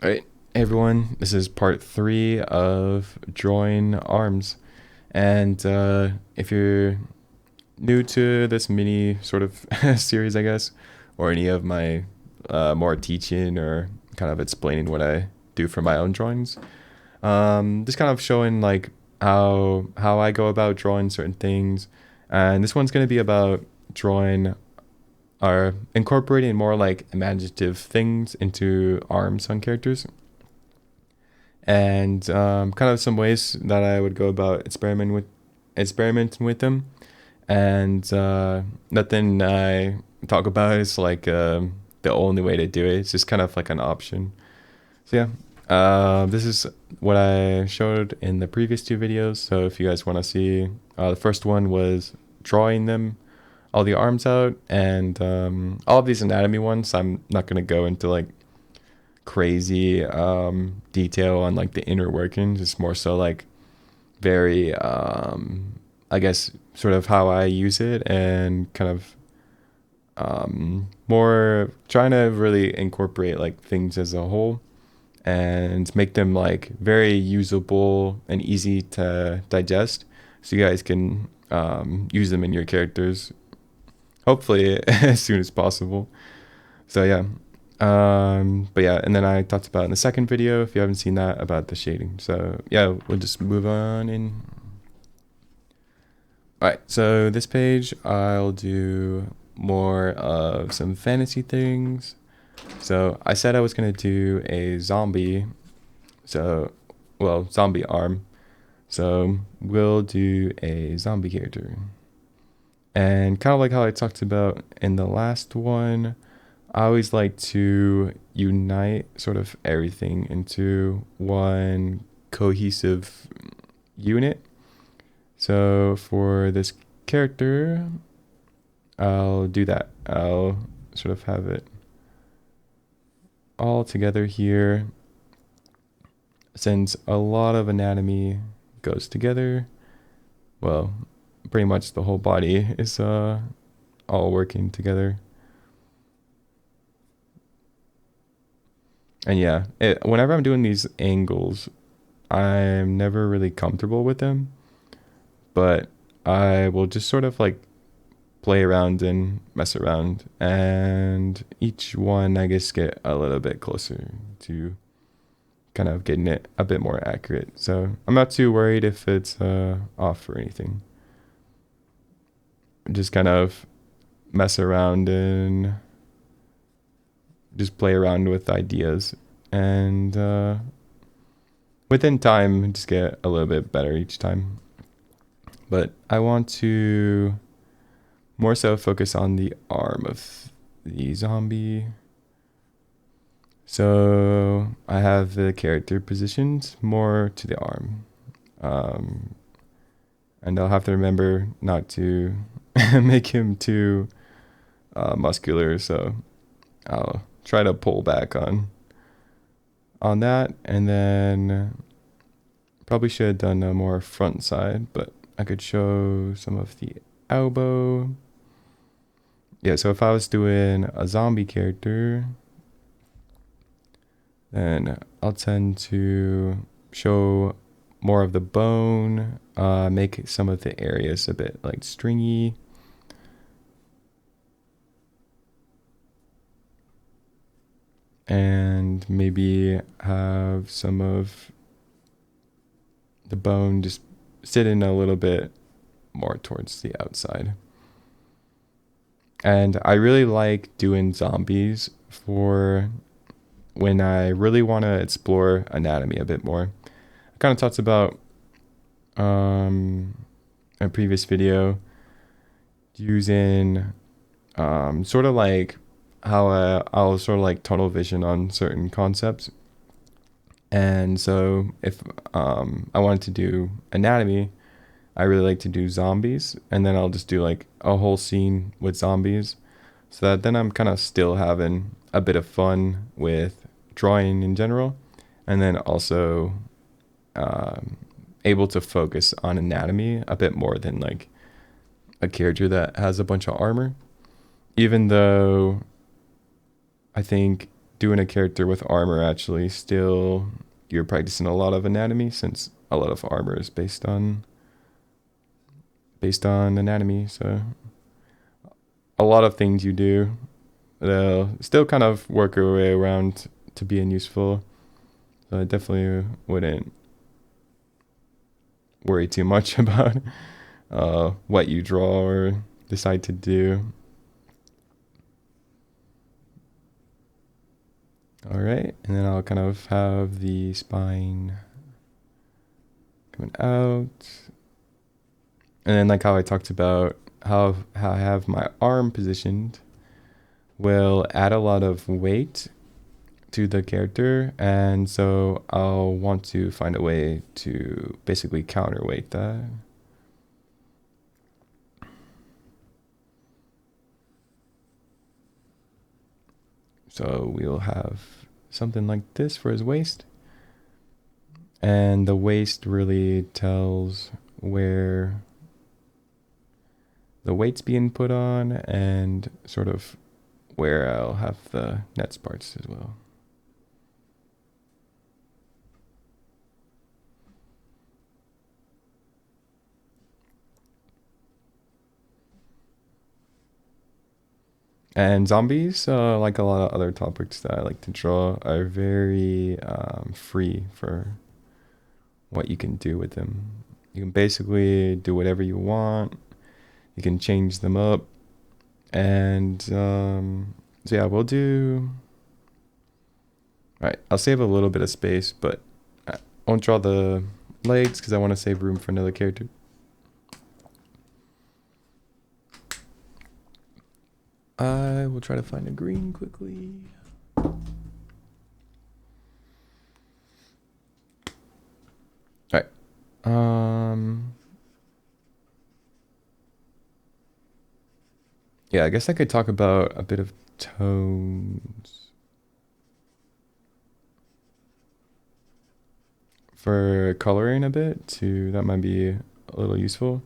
All right, hey everyone, this is part 3 of drawing arms. And if you're new to this mini sort of series, I guess, or any of my more teaching or kind of explaining what I do for my own drawings, just kind of showing like how I go about drawing certain things. And this one's going to be about drawing or incorporating more like imaginative things into arms on characters, and kind of some ways that I would go about experimenting with them. And nothing I talk about is like the only way to do it. It's just kind of like an option. So yeah, this is what I showed in the previous two videos. So if you guys want to see, the first one was drawing them, all the arms out, and all of these anatomy ones. I'm not gonna go into like crazy detail on like the inner workings. It's more so like very I guess sort of how I use it, and kind of more trying to really incorporate like things as a whole and make them like very usable and easy to digest, so you guys can use them in your characters hopefully as soon as possible. So yeah. But yeah, and then I talked about in the second video, if you haven't seen that, about the shading. So yeah, we'll just move on in. All right, so this page I'll do more of some fantasy things. So I said I was gonna do a zombie, so well, zombie arm. So we'll do a zombie character. And kind of like how I talked about in the last one, I always like to unite sort of everything into one cohesive unit. So for this character, I'll do that. I'll sort of have it all together here. Since a lot of anatomy goes together, well, pretty much the whole body is all working together. And yeah, whenever I'm doing these angles, I'm never really comfortable with them, but I will just sort of like play around and mess around, and each one I guess get a little bit closer to kind of getting it a bit more accurate. So I'm not too worried if it's off or anything. Just kind of mess around and just play around with ideas, and within time just get a little bit better each time. But I want to more so focus on the arm of the zombie. So I have the character positioned more to the arm, and I'll have to remember not to make him too muscular, so I'll try to pull back on that. And then probably should have done a more front side, but I could show some of the elbow. Yeah, so if I was doing a zombie character, then I'll tend to show more of the bone, make some of the areas a bit like stringy. And maybe have some of the bone just sitting a little bit more towards the outside. And I really like doing zombies for when I really want to explore anatomy a bit more. I kind of talked about a previous video using sort of like how I'll sort of like tunnel vision on certain concepts. And so if I wanted to do anatomy, I really like to do zombies, and then I'll just do like a whole scene with zombies, so that then I'm kind of still having a bit of fun with drawing in general, and then also able to focus on anatomy a bit more than like a character that has a bunch of armor. Even though I think doing a character with armor, actually, still you're practicing a lot of anatomy, since a lot of armor is based on anatomy. So a lot of things you do, they'll still kind of work your way around to being useful. So I definitely wouldn't worry too much about what you draw or decide to do. All right, and then I'll kind of have the spine coming out. And then like how I talked about how I have my arm positioned will add a lot of weight to the character, and so I'll want to find a way to basically counterweight that. So we'll have something like this for his waist. And the waist really tells where the weight's being put on and sort of where I'll have the nets parts as well. And zombies, like a lot of other topics that I like to draw, are very free for what you can do with them. You can basically do whatever you want. You can change them up. And so yeah, we'll do... All right, I'll save a little bit of space, but I won't draw the legs because I want to save room for another character. I will try to find a green quickly. All right. Yeah, I guess I could talk about a bit of tones for coloring a bit too. That might be a little useful.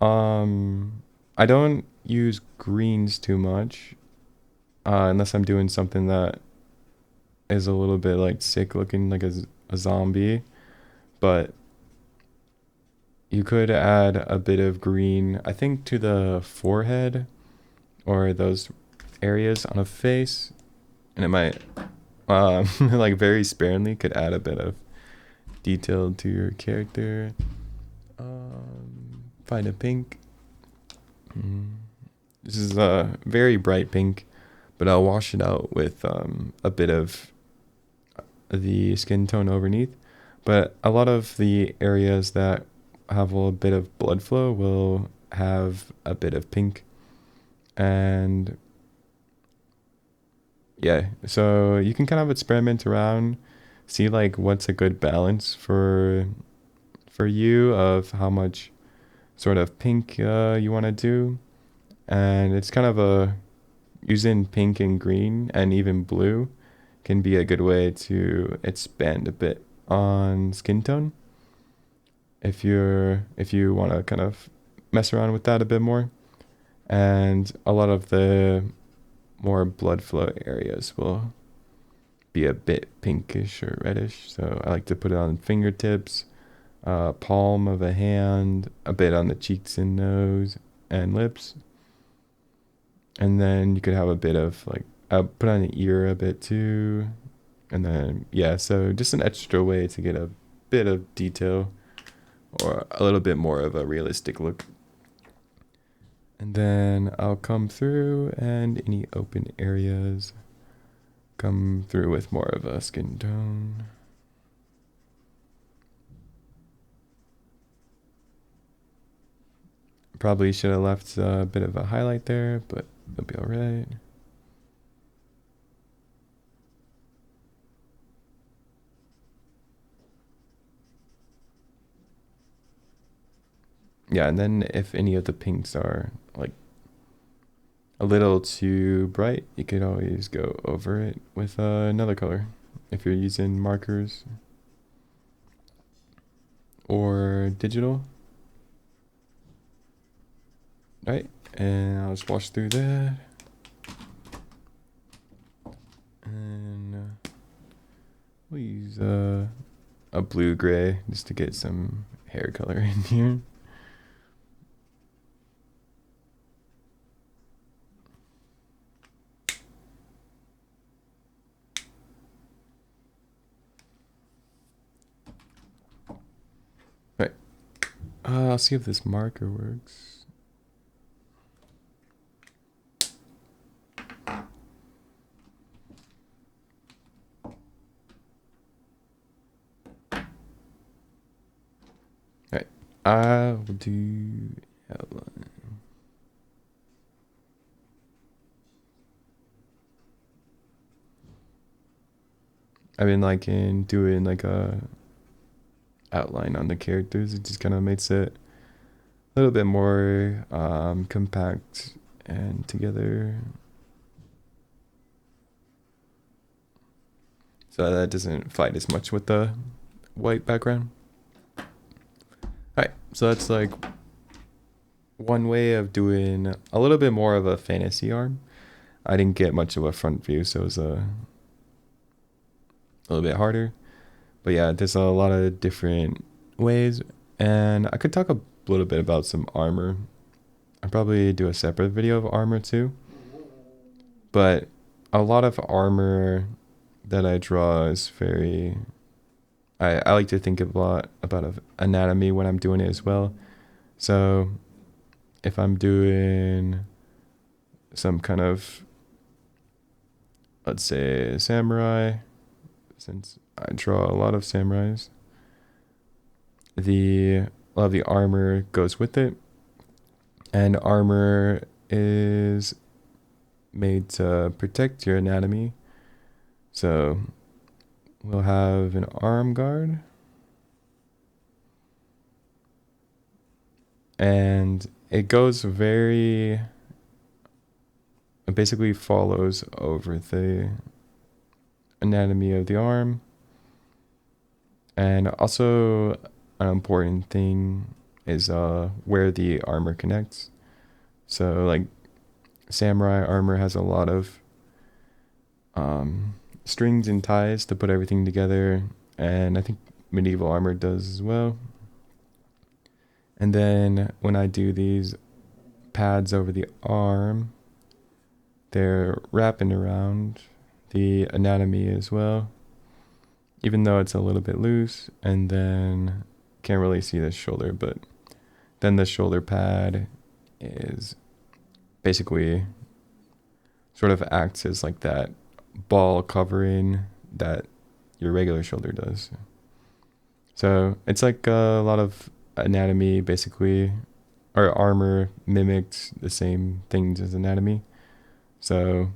I don't use greens too much, unless I'm doing something that is a little bit like sick looking, like a zombie. But you could add a bit of green, I think, to the forehead or those areas on a face, and it might like very sparingly could add a bit of detail to your character. Find a pink. This is a very bright pink, but I'll wash it out with a bit of the skin tone underneath. But a lot of the areas that have a little bit of blood flow will have a bit of pink. And yeah, so you can kind of experiment around, see like what's a good balance for you of how much sort of pink you want to do. And it's kind of using pink and green and even blue can be a good way to expand a bit on skin tone if you want to kind of mess around with that a bit more. And a lot of the more blood flow areas will be a bit pinkish or reddish, so I like to put it on fingertips, palm of a hand, a bit on the cheeks and nose and lips. And then you could have a bit of like, I'll put on the ear a bit too. And then, yeah, so just an extra way to get a bit of detail or a little bit more of a realistic look. And then I'll come through, and any open areas come through with more of a skin tone. Probably should have left a bit of a highlight there, but it'll be all right. Yeah, and then if any of the pinks are like a little too bright, you could always go over it with another color if you're using markers or digital. Right, and I'll just wash through that. And we'll use a blue-gray just to get some hair color in here. Right. I'll see if this marker works. Right. I will do outline. I've been liking doing like a outline on the characters. It just kind of makes it a little bit more compact and together, so that doesn't fight as much with the white background. Alright, so that's like one way of doing a little bit more of a fantasy arm. I didn't get much of a front view, so it was a little bit harder. But yeah, there's a lot of different ways, and I could talk a little bit about some armor. I'll probably do a separate video of armor too. But a lot of armor that I draw is very... I like to think a lot about anatomy when I'm doing it as well. So if I'm doing some kind of, let's say, samurai, since I draw a lot of samurais, a lot of the armor goes with it. And armor is made to protect your anatomy. So we'll have an arm guard. And it goes it basically follows over the anatomy of the arm. And also an important thing is where the armor connects. So like samurai armor has a lot of strings and ties to put everything together, and I think medieval armor does as well. And then when I do these pads over the arm, they're wrapping around the anatomy as well, even though it's a little bit loose. And then can't really see the shoulder, but then the shoulder pad is basically sort of acts as like that ball covering that your regular shoulder does. So it's like a lot of anatomy basically, or armor mimics the same things as anatomy. So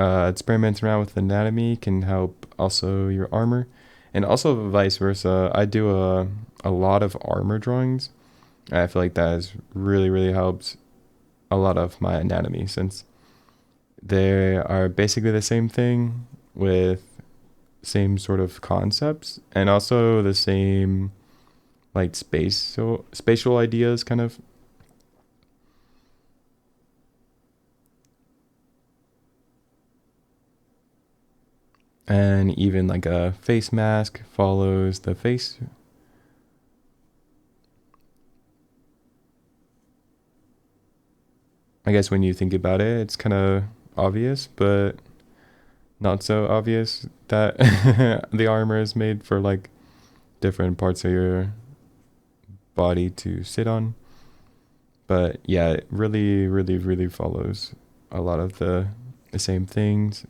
experimenting around with anatomy can help also your armor, and also vice versa. I do a lot of armor drawings. I feel like that has really helped a lot of my anatomy, since they are basically the same thing with same sort of concepts, and also the same like spatial ideas kind of. And even like a face mask follows the face. I guess when you think about it, it's kind of obvious, but not so obvious that the armor is made for like different parts of your body to sit on. But yeah, it really follows a lot of the same things.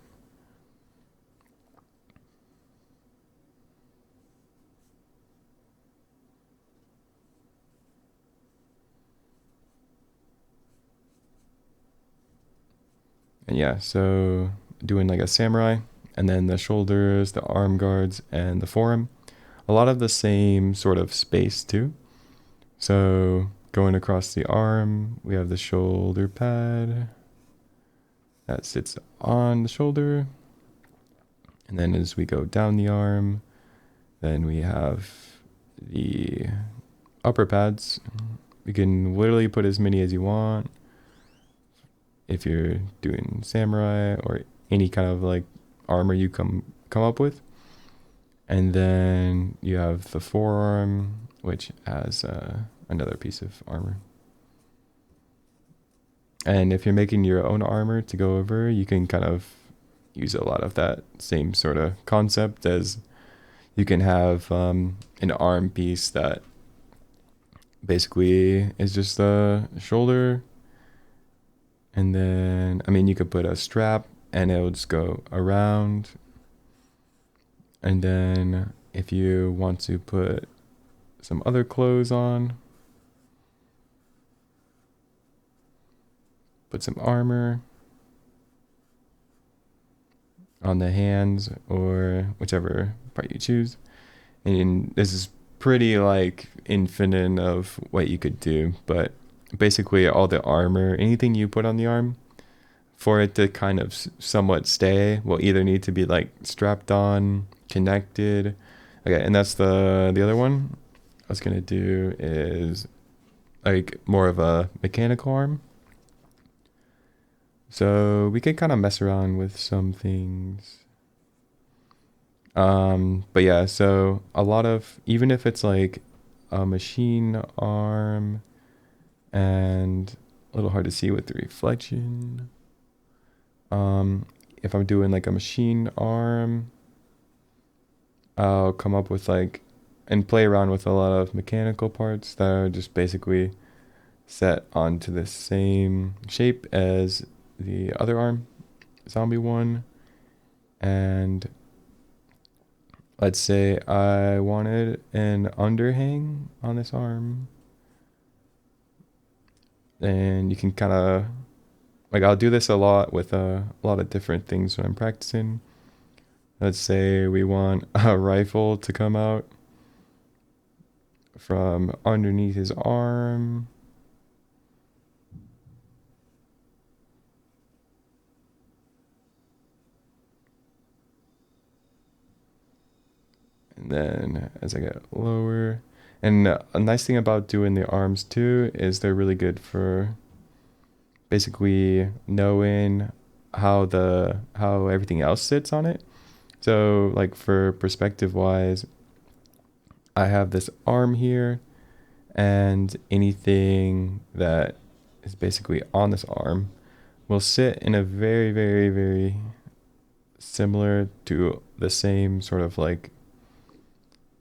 And yeah, so doing like a samurai, and then the shoulders, the arm guards, and the forearm, a lot of the same sort of space too. So going across the arm, we have the shoulder pad that sits on the shoulder. And then as we go down the arm, then we have the upper pads. You can literally put as many as you want if you're doing samurai, or any kind of like armor you come up with. And then you have the forearm, which has another piece of armor. And if you're making your own armor to go over, you can kind of use a lot of that same sort of concept, as you can have an arm piece that basically is just the shoulder. And then, I mean, you could put a strap and it will just go around. And then if you want to put some other clothes on, put some armor on the hands or whichever part you choose. And this is pretty like infinite of what you could do, but basically all the armor, anything you put on the arm, for it to kind of somewhat stay, will either need to be like strapped on, connected. Okay, and that's the other one I was gonna do is like more of a mechanical arm. So we could kind of mess around with some things. But yeah, so a lot of, even if it's like a machine arm and a little hard to see with the reflection. If I'm doing like a machine arm, I'll come up with like, and play around with a lot of mechanical parts that are just basically set onto the same shape as the other arm, zombie one. And let's say I wanted an underhang on this arm. And you can kind of, like, I'll do this a lot with a lot of different things when I'm practicing. Let's say we want a rifle to come out from underneath his arm. And then as I get lower, and a nice thing about doing the arms too is they're really good for basically knowing how everything else sits on it. So like for perspective wise, I have this arm here, and anything that is basically on this arm will sit in a very, very, very similar to the same sort of like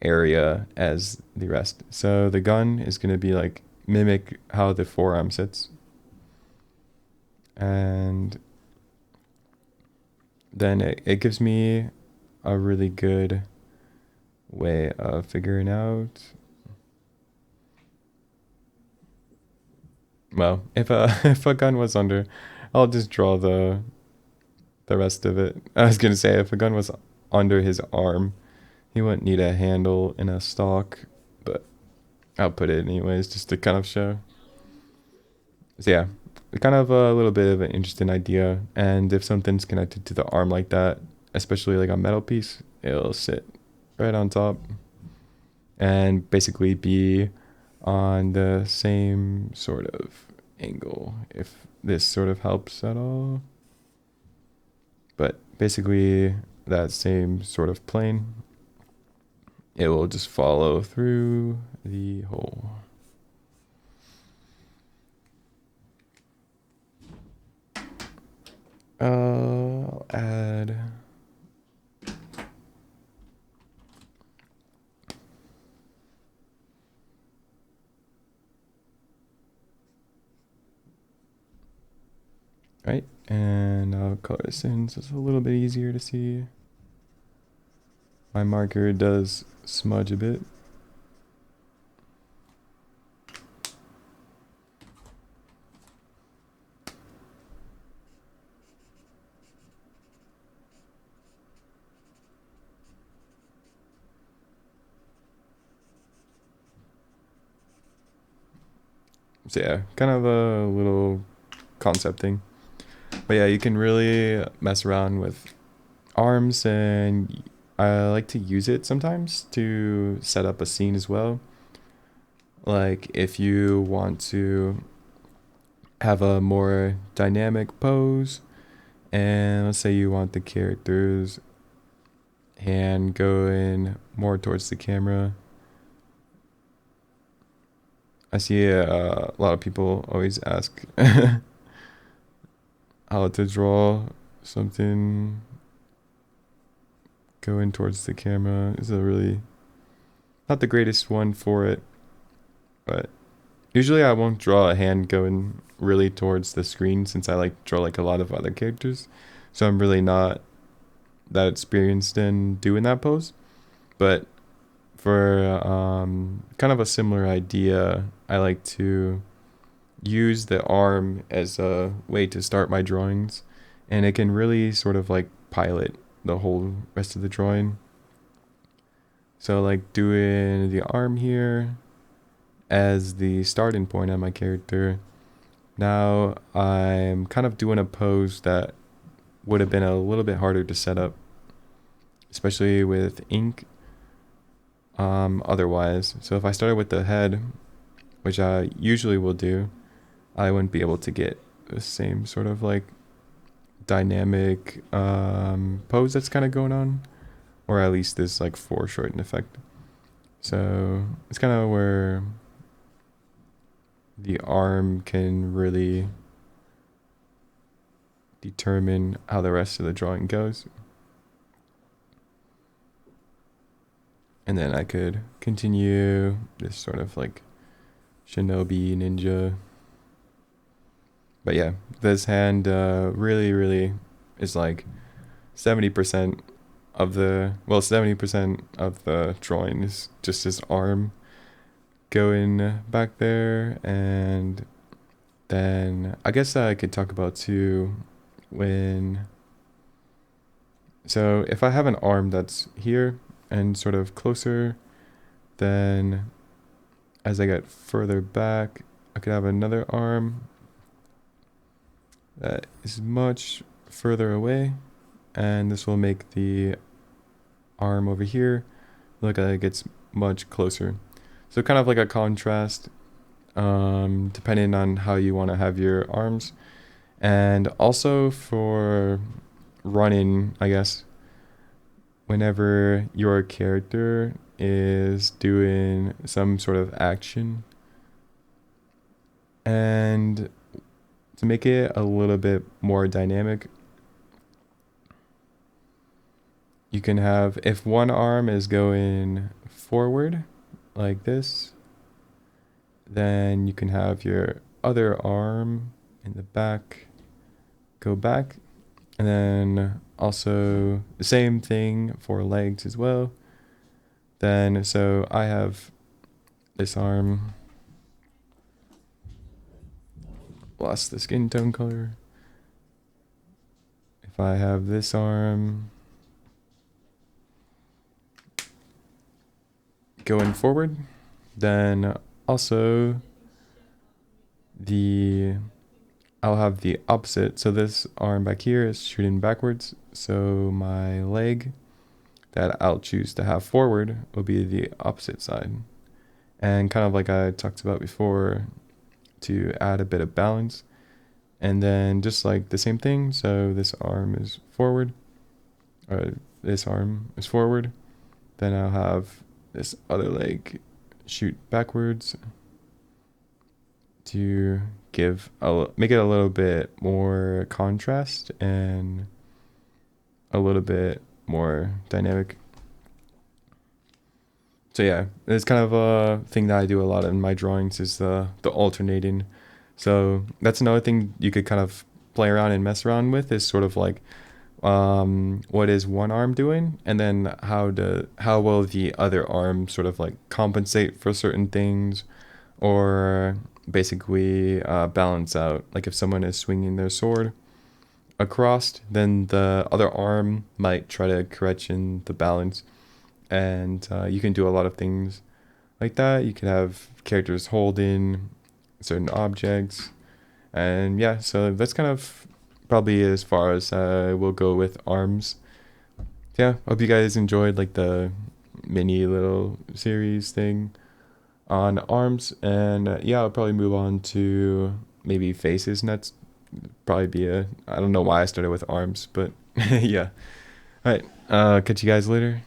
area as the rest. So the gun is going to be like mimic how the forearm sits. And then it gives me a really good way of figuring out. Well, if a if a gun was under, I'll just draw the rest of it. I was gonna say if a gun was under his arm, he wouldn't need a handle and a stock, but I'll put it anyways just to kind of show. So yeah, kind of a little bit of an interesting idea. And if something's connected to the arm like that, especially like a metal piece, it'll sit right on top and basically be on the same sort of angle, if this sort of helps at all. But basically that same sort of plane, it will just follow through the hole. I'll add right, and I'll color this in so it's a little bit easier to see. My marker does smudge a bit. So yeah, kind of a little concept thing. But yeah, you can really mess around with arms, and I like to use it sometimes to set up a scene as well. Like if you want to have a more dynamic pose And let's say you want the character's hand going more towards the camera. I see a lot of people always ask how to draw something going towards the camera. Is a really not the greatest one for it, but usually I won't draw a hand going really towards the screen since I like draw like a lot of other characters. So I'm really not that experienced in doing that pose. But for kind of a similar idea, I like to use the arm as a way to start my drawings, and it can really sort of like pilot the whole rest of the drawing. So like doing the arm here as the starting point on my character. Now I'm kind of doing a pose that would have been a little bit harder to set up, especially with ink otherwise. So if I started with the head, which I usually will do, I wouldn't be able to get the same sort of like dynamic pose that's kind of going on, or at least this like foreshorten effect. So it's kind of where the arm can really determine how the rest of the drawing goes. And then I could continue this sort of like shinobi ninja. But yeah, this hand really is like 70% of the 70% of the drawing is just his arm going back there. And then I guess I could talk about too so if I have an arm that's here and sort of closer, then as I get further back, I could have another arm that is much further away, and this will make the arm over here look like it gets much closer. So kind of like a contrast, depending on how you want to have your arms. And also for running, I guess, whenever your character is doing some sort of action, and to make it a little bit more dynamic, you can have, if one arm is going forward like this, then you can have your other arm in the back go back. And then also the same thing for legs as well. Then so I have this arm, lost the skin tone color. If I have this arm going forward, then also I'll have the opposite. So this arm back here is shooting backwards. So my leg that I'll choose to have forward will be the opposite side. And kind of like I talked about before, to add a bit of balance. And then just like the same thing. So this arm is forward, or this arm is forward. Then I'll have this other leg shoot backwards to make it a little bit more contrast and a little bit more dynamic. So yeah, it's kind of a thing that I do a lot in my drawings, is the alternating. So that's another thing you could kind of play around and mess around with, is sort of like what is one arm doing, and then how will the other arm sort of like compensate for certain things, or basically balance out. Like if someone is swinging their sword across, then the other arm might try to correction the balance. And you can do a lot of things like that. You can have characters holding certain objects, and yeah, so that's kind of probably as far as we'll go with arms. Yeah, hope you guys enjoyed like the mini little series thing on arms. And yeah, I'll probably move on to maybe faces next probably be a. I don't know why I started with arms, but yeah. All right. Catch you guys later.